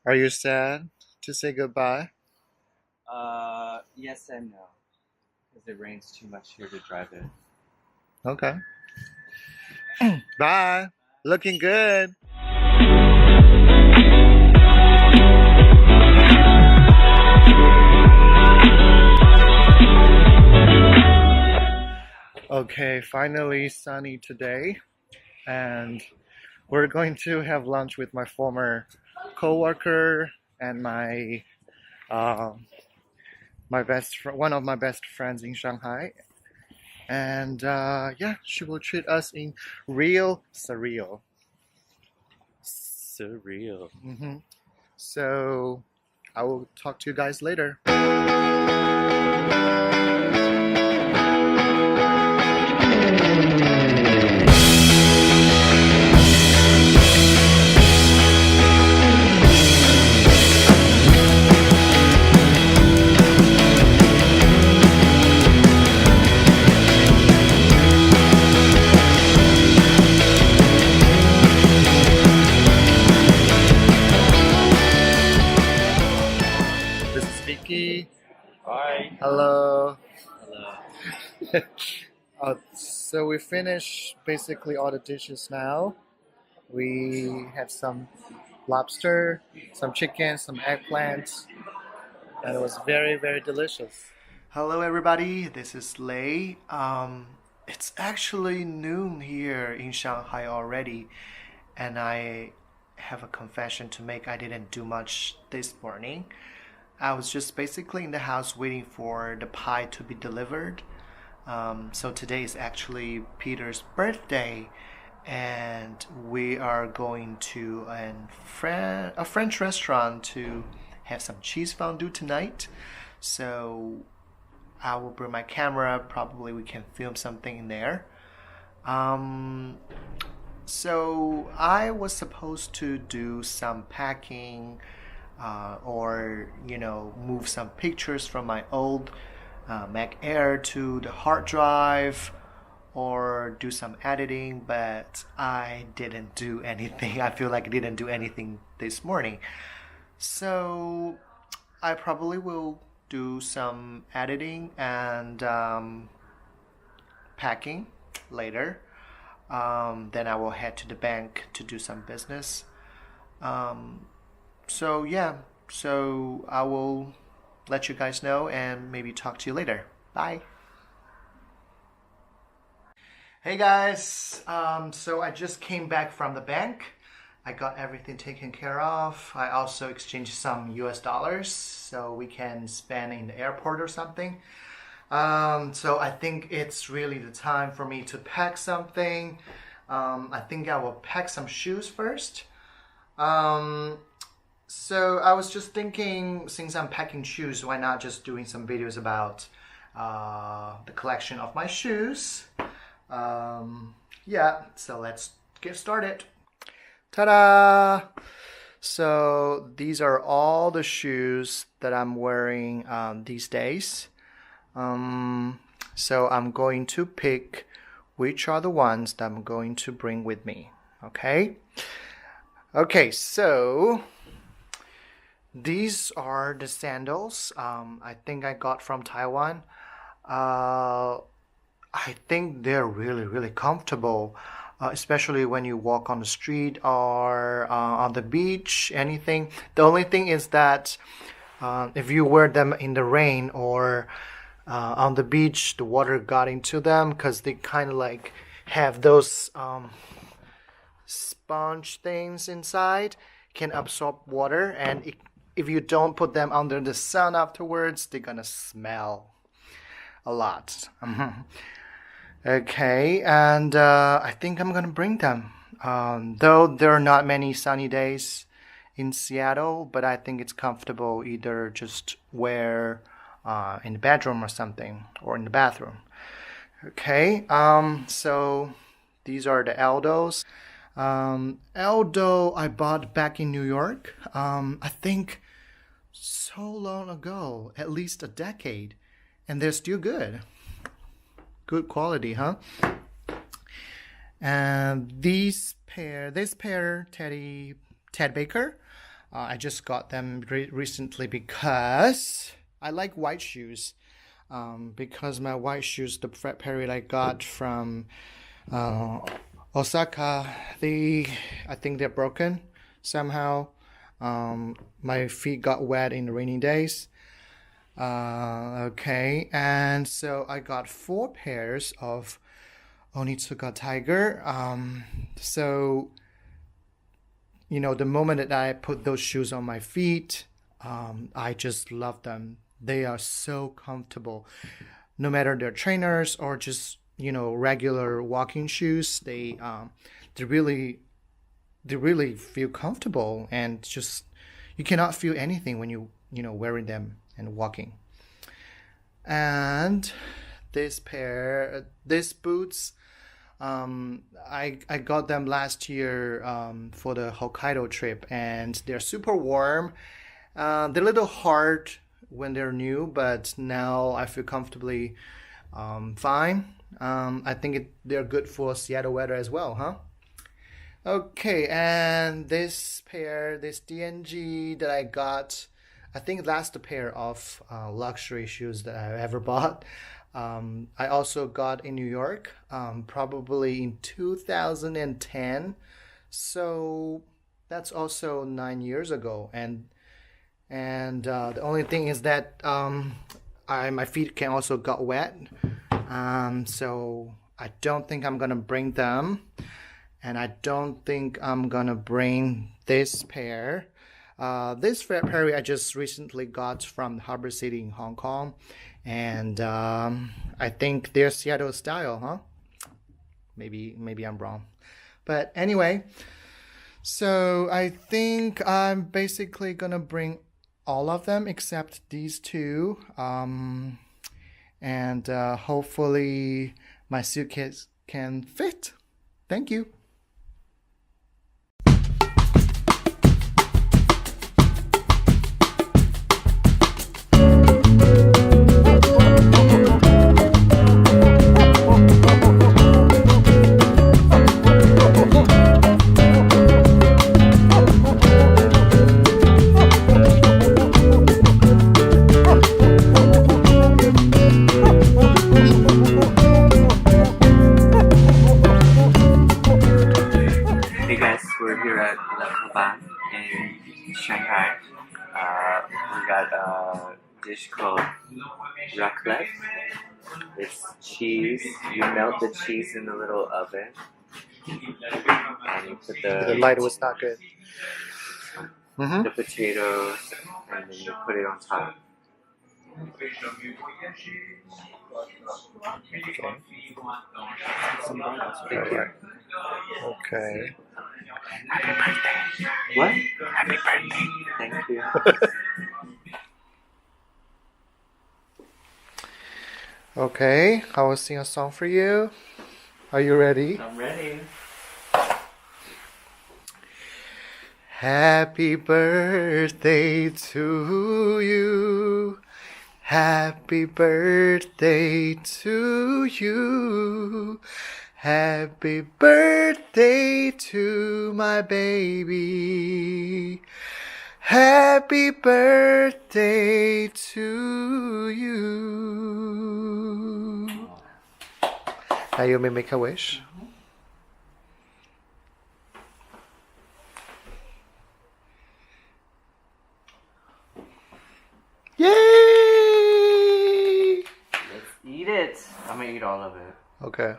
Are you sad to say goodbye? Yes and no, because it rains too much here to drive in. Okay. Bye. Looking good. Okay, finally sunny today, and we're going to have lunch with my former coworker and um, one of my best friends in Shanghai, and yeah, she will treat us in real surreal. Surreal. So I will talk to you guys later. This is Vicky. Bye. Hello. Hello. So we finished basically all the dishes now. We had some lobster, some chicken, some eggplants, and it was very, very delicious. Hello, everybody. This is Lei. It's actually noon here in Shanghai already, and I have a confession to make. I didn't do much this morning. I was just basically in the house waiting for the pie to be delivered. So today is actually Peter's birthday, and we are going to a French restaurant to have some cheese fondue tonight. So I will bring my camera. Probably we can film something in there. Um, so I was supposed to do some packing, or move some pictures from my old Mac Air to the hard drive, or do some editing, but I didn't do anything. I feel like I didn't do anything this morning. So I probably will do some editing and packing later. Then I will head to the bank to do some business. Um, so yeah, so I will let you guys know and maybe talk to you later. Bye. Hey guys, so I just came back from the bank. I got everything taken care of. I also exchanged some US dollars so we can spend in the airport or something. So I think it's really the time for me to pack something. I think I will pack some shoes first. So I was just thinking, since I'm packing shoes, why not just doing some videos about the collection of my shoes? Yeah, so let's get started. Ta-da! So these are all the shoes that I'm wearing these days. So I'm going to pick which are the ones that I'm going to bring with me. Okay? Okay, so these are the sandals I think I got from Taiwan. I think they're really, really comfortable, especially when you walk on the street or on the beach, anything. The only thing is that if you wear them in the rain or on the beach, the water got into them because they kind of like have those sponge things inside, can absorb water, and if you don't put them under the sun afterwards, they're gonna smell a lot. Okay, and I think I'm gonna bring them. Though there are not many sunny days in Seattle, but I think it's comfortable either just wear in the bedroom or something, or in the bathroom. Okay, so these are the Aldos. Aldo I bought back in New York. I think so long ago, at least a decade, and they're still good. Good quality, huh? And this pair, Ted Baker, I just got them recently because I like white shoes. Because my white shoes, the Fred Perry I got from uh, Osaka, I think they're broken somehow. My feet got wet in the rainy days. Okay, and so I got 4 pairs of Onitsuka Tiger. So the moment that I put those shoes on my feet, I just love them. They are so comfortable. No matter they're trainers or just regular walking shoes, they really feel comfortable, and just you cannot feel anything when wearing them and walking. And these boots, I got them last year for the Hokkaido trip, and they're super warm. They're a little hard when they're new, but now I feel comfortably fine. I think they're good for Seattle weather as well, huh? Okay, and this DNG that I got, I think that's the pair of luxury shoes that I've ever bought. I also got in New York, probably in 2010. So that's also 9 years ago. And the only thing is that my feet can also got wet. So I don't think I'm gonna bring them. And I don't think I'm gonna bring this pair. This Fred Perry I just recently got from Harbor City in Hong Kong, and I think they're Seattle style, huh? Maybe I'm wrong, but anyway. So I think I'm basically gonna bring all of them except these 2, and hopefully my suitcase can fit. Thank you. Hey guys, we're here at in Shanghai. We got a dish called raclette. It's cheese. You melt the cheese in the little oven, and you put The light was not good. the potatoes, and then you put it on top. Okay. Okay. Happy birthday! What? Happy birthday! Thank you. Okay, I will sing a song for you. Are you ready? I'm ready. Happy birthday to you. Happy birthday to you. Happy birthday to my baby. Happy birthday to you. Now you may make a wish. Yay! Let's eat it. I'm gonna eat all of it. Okay.